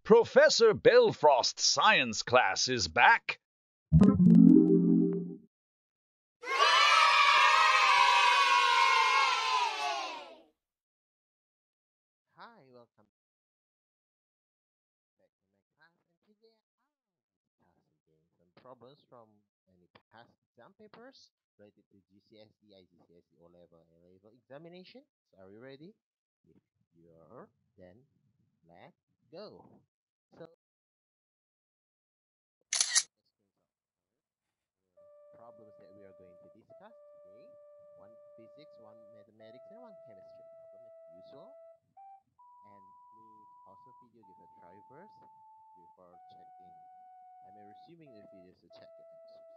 Professor Belfrost's science class is back. Hi, welcome back to my class. And today I'll be discussing some problems from any past exam papers related to GCSE, IGCSE, O level, A level examinations. Are you ready? If you're, then let's go. So, problems that we are going to discuss today: one physics, one mathematics, and one chemistry problem as usual. And please pause the video, give it a try first before checking. I'm resuming the videos to check your answers.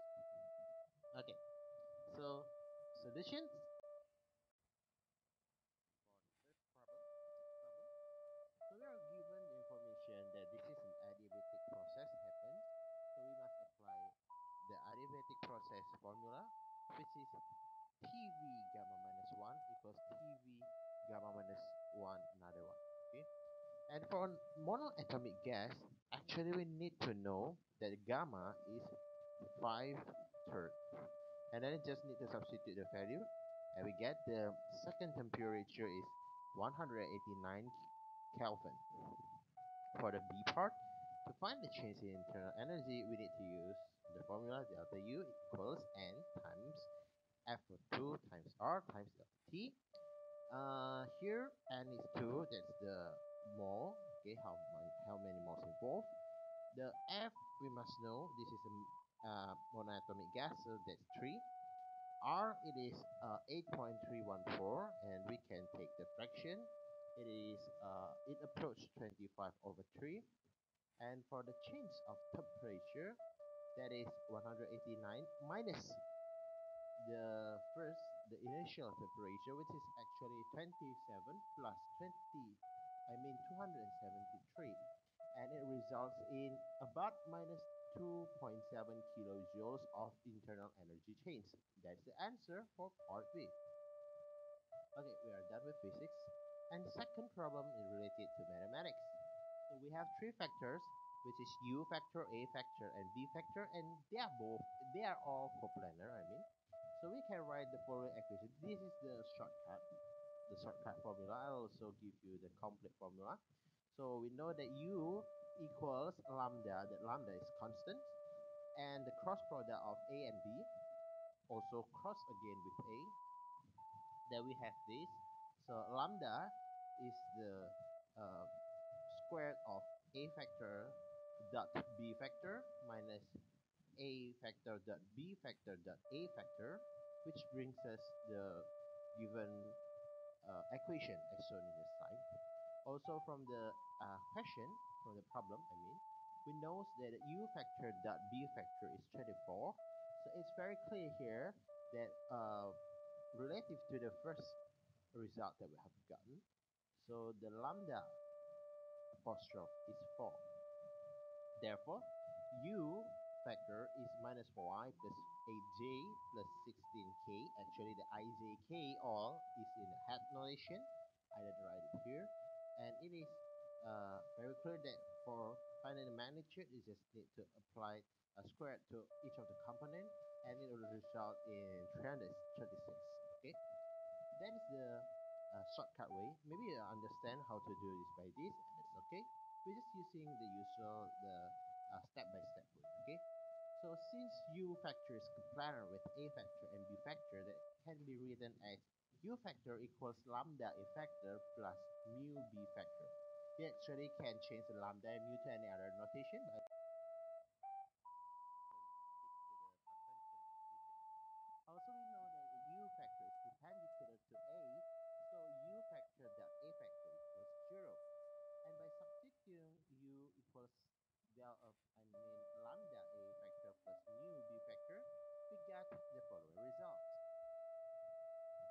Okay, so solutions for the first problem, physics problem. So we are given the information that this is an adiabatic process happens. So we must apply the adiabatic process formula, which is TV gamma minus 1 equals TV gamma minus 1 another one. Okay. And for monoatomic gas, actually we need to know that gamma is 5/3. And then just need to substitute the value, and we get the second temperature is 189 Kelvin. For the B part, to find the change in internal energy, we need to use the formula delta U equals N times F of 2 times R times delta T. Here N is 2, that's the mole, okay, how many moles involved. The F, we must know, this is a monoatomic gas, so that's 3. R, it is 8.314, and we can take the fraction. It approached 25 over 3. And for the change of temperature, that is 189 minus the initial temperature, which is actually 27 plus 273. And it results in about minus 2.7 kilojoules of internal energy change. That's the answer for part B. Okay, we are done with physics. And second problem is related to mathematics. So we have three factors, which is U factor, A factor, and B factor, and they are all coplanar, I mean. So we can write the following equation. This is the shortcut formula. I'll also give you the complete formula. So we know that U equals lambda, that lambda is constant, and the cross product of A and B also cross again with A. Then we have this. So lambda is the uh, square of A factor dot B factor minus A factor dot B factor dot A factor, which brings us the given equation as shown in the slide. Also from the question, from the problem, I mean, we know that U factor dot B factor is 24. So it's very clear here that relative to the first result that we have gotten, so the lambda apostrophe is 4. Therefore, U factor is minus y plus 8j plus 16k. Actually, the ijk all is in the head notation. I did write it here. And it is very clear that for finding the magnitude, you just need to apply a square to each of the component, and it will result in 336. Okay, that is the shortcut way. Maybe you understand how to do this by this, and it's okay. We're just using the usual step-by-step way. Okay. So since U factor is coplanar with A factor and B factor, that can be written as U factor equals lambda A factor plus mu B factor. You actually can change the lambda and mu to any other notation, but also we know that U factor is perpendicular to A, so U factor dot A factor equals 0. And by substituting U equals lambda A factor plus mu B factor, we get the following result.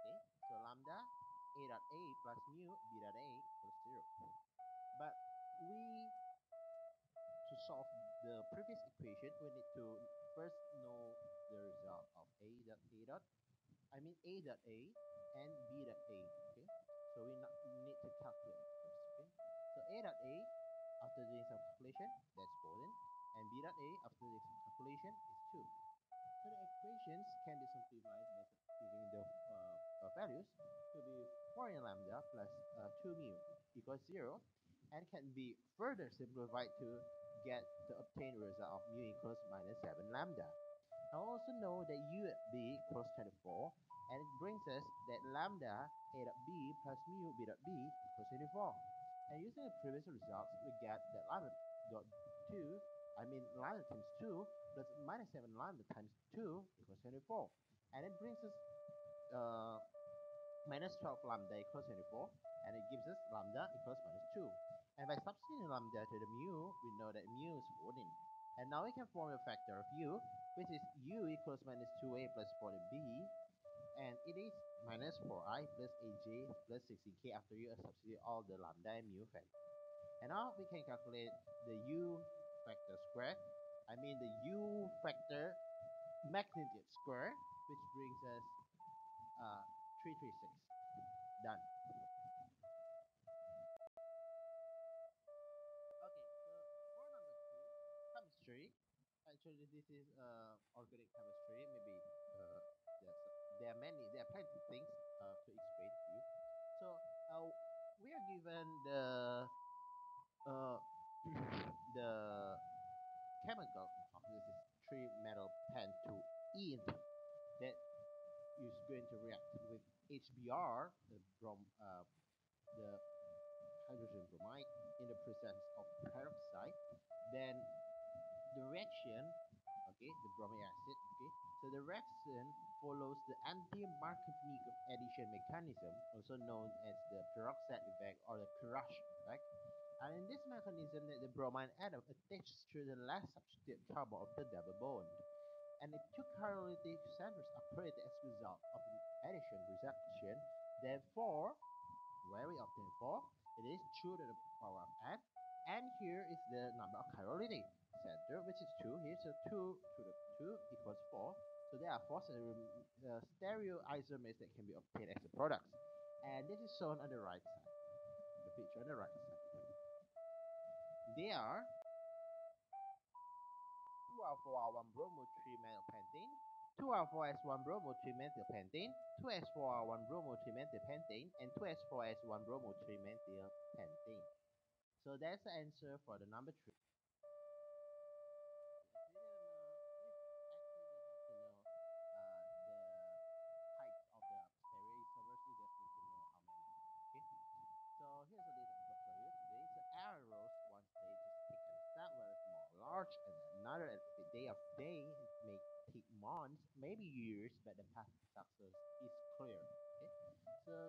Okay, so lambda A dot A plus mu B dot A equals 0. But to solve the previous equation, we need to first know the result of A dot A dot A and B dot A. Okay, so we need to calculate first. Okay, so A dot A After doing some calculation, that's 14. And b dot a, after doing some calculation, is 2. So the equations can be simplified by substituting the values to be 4 in lambda plus 2 mu equals 0, and can be further simplified to get the obtained result of mu equals minus 7 lambda. I also know that u at b equals 24, and it brings us that lambda a dot b plus mu b dot b equals 24. And using the previous results, we get that lambda dot 2, lambda times 2 plus minus 7 lambda times 2 equals 24. And it brings us uh, minus 12 lambda equals 24, and it gives us lambda equals minus 2. And by substituting lambda to the mu, we know that mu is 14. And now we can form a factor of u, which is u equals minus 2a plus 40b, and it is minus 4i plus aj plus 16k after you substitute all the lambda and mu factor. And now we can calculate the u factor squared, the u factor magnitude square, which brings us 336. Done. Okay, so for number two, chemistry. Actually, this is organic chemistry. Maybe there's, there are plenty of things to explain to you. So uh, we are given uh, the chemical compound. This is three metal pentaene that is going to react with HBr, the hydrogen bromide, in the presence of peroxide. Then the reaction, okay, the bromic acid, okay, so the reaction follows the anti-Markovnikov addition mechanism, also known as the peroxide effect or the Karash effect. And in this mechanism, that the bromine atom attaches to the last substituted carbon of the double bond, and the two catalytic centers operate as a result of an addition reaction. Therefore, where we obtain 4, it is 2 to the power of n, and here is the number of catalytic center, which is 2 here, so 2 to the 2 equals 4. So there are 4 stereoisomers that can be obtained as a product, and this is shown on the right side, the picture on the right side. They are 2 alpha 1 bromo 3 methyl pentane, 2 alpha S1 bromo 3 methyl pentane, 2 S4 1 bromo 3 methyl pentane, and 2 S4 S1 bromo 3 methyl pentane. So that's the answer for the number 3. We actually don't have to know the types of the stereoisomers. You just need to know how many of them. Okay. So here's a little quote for you today. So arrows once they just take a step very small, large, and another day of day may take months, maybe years, but the path to success is clear. Okay. So